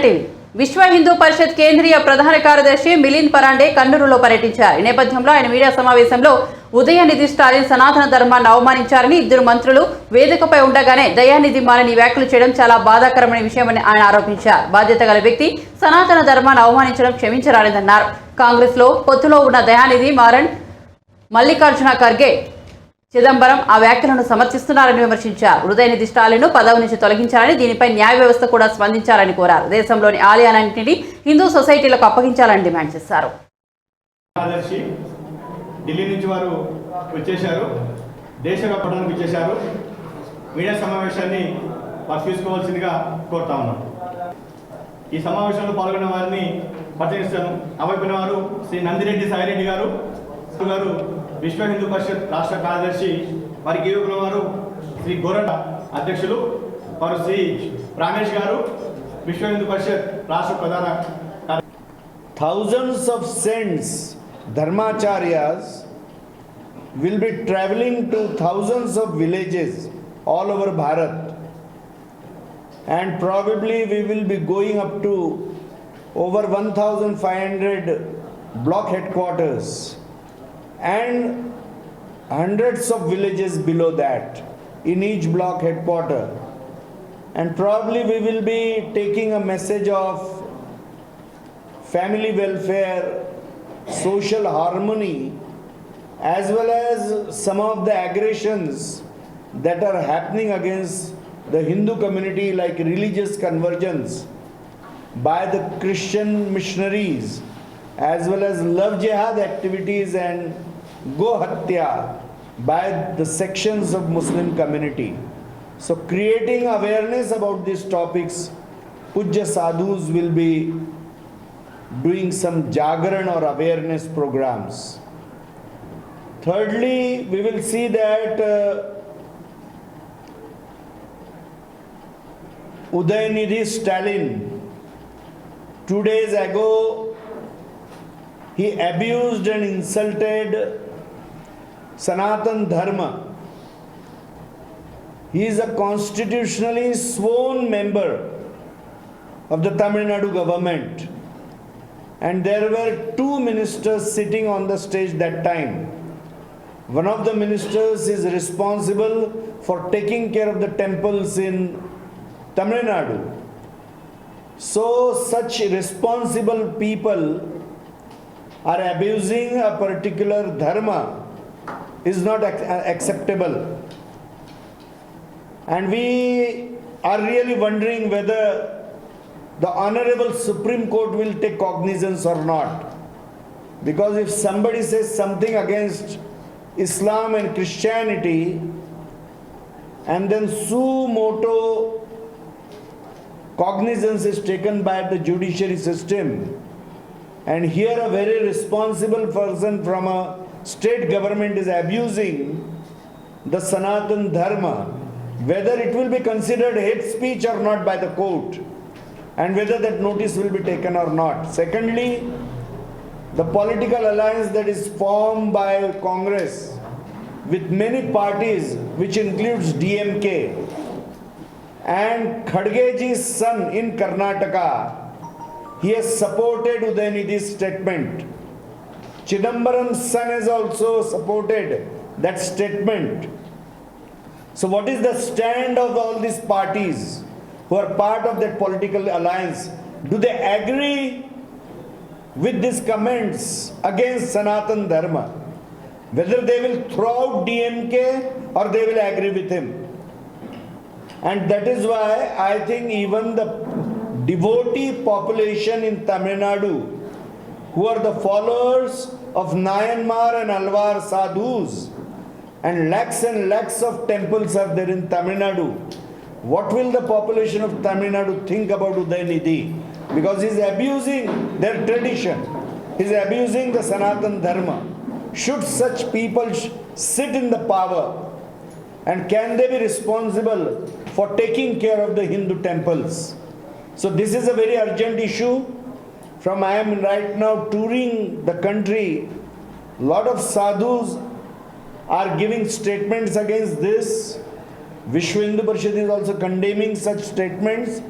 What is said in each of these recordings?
TV విశ్వ హిందూ పరిషత్ కేంద్రీయ ప్రధాన కార్యదర్శి మిలింద్ పరాండే కన్నూరులో పర్యటించారు. ఈ నేపథ్యంలో ఆయన మీడియా సమావేశంలో ఉదయనిధి స్టాలిన్ సనాతన ధర్మాన్ని అవమానించారని, ఇద్దరు మంత్రులు వేదికపై ఉండగానే దయానిధి మారని వ్యాఖ్యలు చేయడం చాలా బాధాకరమైన విషయమని ఆయన ఆరోపించారు. బాధ్యత గల వ్యక్తి సనాతన ధర్మాన్ని అవమానించడం క్షమించరాలేదన్నారు. కాంగ్రెస్ లో పొత్తులో ఉన్న దయానిధి మారన్, మల్లికార్జున ఖర్గే, చిదంబరం ఆ వ్యాఖ్యలను సమర్థిస్తున్నారని విమర్శించారు. ఉదయనిధి స్టాలిన్ పదవి నుంచి తొలగించాలని, దీనిపై న్యాయ వ్యవస్థ కూడా స్పందించాలని కోరారు. దేశంలోని ఆలయాలన్నింటినీ హిందూ సొసైటీలకు అప్పగించాలని డిమాండ్ చేశారు. ఢిల్లీ నుంచి వారు వచ్చేశారు, దేశవ్యాప్తంగా వచ్చేశారు. మీడియా సమావేశాన్ని వారు తీసుకోవాల్సిందిగా కోరుతా ఉన్నాం. ఈ సమావేశంలో పాల్గొన్న వారిని పరిచయిస్తాను. అవైపున వారు శ్రీ నందిరెడ్డి సాయిరెడ్డి గారు విశ్వ హిందూ పరిషత్ రాష్ట్ర కార్యదర్శి, వారికి వారు శ్రీ గోరట అధ్యక్షులు, వారు శ్రీ ప్రాణేష్ గారు విశ్వ హిందూ పరిషత్ రాష్ట్ర ప్రధాన. Thousands of saints, dharmacharyas will be traveling to thousands of villages all over Bharat, and probably we will be going up to over 1,500 block headquarters and hundreds of villages below that in each block headquarter, and probably we will be taking a message of family welfare, social harmony, as well as some of the aggressions that are happening against the Hindu community, like religious convergence by the Christian missionaries, as well as love jihad activities and go hatya by the sections of Muslim community. So creating awareness about these topics, Pujya Sadhus will be doing some Jagran or awareness programs. Thirdly, we will see that Udayanidhi Stalin, 2 days ago, he abused and insulted Sanatan Dharma. He is a constitutionally sworn member of the Tamil Nadu government, and there were 2 ministers sitting on the stage that time. One of the ministers is responsible for taking care of the temples in Tamil Nadu. So such responsible people are abusing a particular dharma is not acceptable, and we are really wondering whether the Honorable Supreme Court will take cognizance or not, because if somebody says something against Islam and Christianity and then suo moto cognizance is taken by the judiciary system, and here a very responsible person from a state government is abusing the Sanatan Dharma, whether it will be considered hate speech or not by the court, and whether that notice will be taken or not. Secondly, the political alliance that is formed by Congress with many parties, which includes DMK, and Khadgeji's son in Karnataka, he has supported Udayanidhi's statement. Chidambaram's son has also supported that statement. So what is the stand of all these parties who are part of that political alliance? Do they agree with these comments against Sanatan Dharma? Whether they will throw out DMK or they will agree with him. And that is why I think even the devotee population in Tamil Nadu, who are the followers of Nayanmar and Alvar sadhus, and lakhs of temples are there in Tamil Nadu, what will the population of Tamil Nadu think about Udayanidhi? Because he is abusing their tradition, he is abusing the Sanatan Dharma. Should such people sit in the power, and can they be responsible for taking care of the Hindu temples? So this is a very urgent issue. I am right now touring the country. Lot of sadhus are giving statements against this. Vishwa Hindu Parishad is also condemning such statements,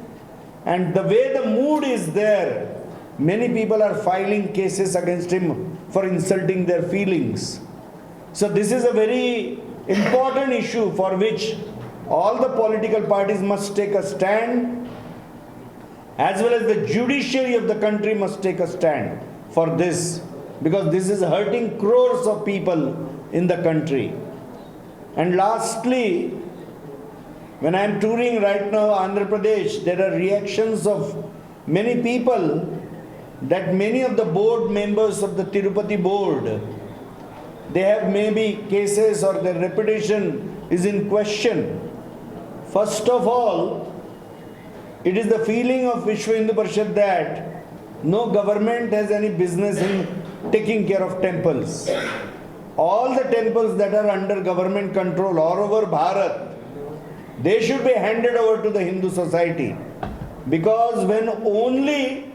And the way the mood is there, many people are filing cases against him for insulting their feelings. So this is a very important issue for which all the political parties must take a stand, as well as the judiciary of the country must take a stand for this, because this is hurting crores of people in the country. And lastly, when I am touring right now Andhra Pradesh, there are reactions of many people that many of the board members of the Tirupati board, they have maybe cases or their reputation is in question. First of all, it is the feeling of Vishwa Hindu Parishad that no government has any business in taking care of temples. All the temples that are under government control all over Bharat, they should be handed over to the Hindu society. Because when only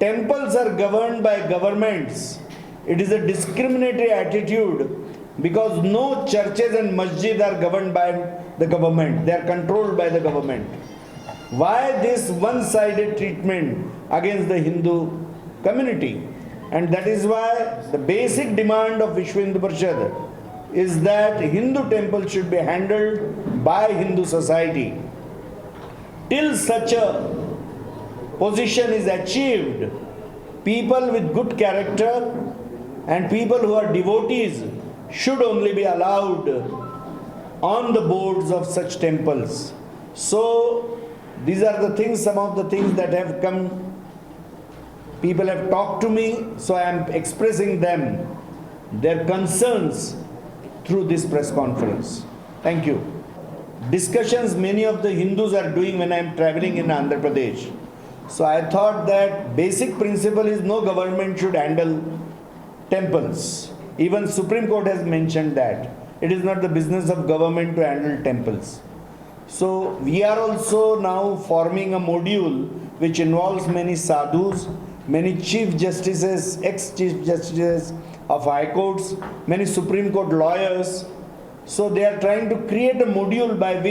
temples are governed by governments, it is a discriminatory attitude, because no churches and masjid are governed by the government. They are controlled by the government. Why this one-sided treatment against the Hindu community? And that is why the basic demand of Vishwa Hindu Parishad is that Hindu temples should be handled by Hindu society. Till such a position is achieved, people with good character and people who are devotees should only be allowed on the boards of such temples. So these are the things, some of the things that have come. People have talked to me, so I am expressing them, their concerns through this press conference. Thank you. Discussions many of the Hindus are doing when I am traveling in Andhra Pradesh. So I thought that basic principle is no government should handle temples. Even Supreme Court has mentioned that. It is not the business of government to handle temples. So we are also now forming a module which involves many sadhus, many chief justices, ex-chief justices of high courts, many Supreme Court lawyers. So they are trying to create a module by which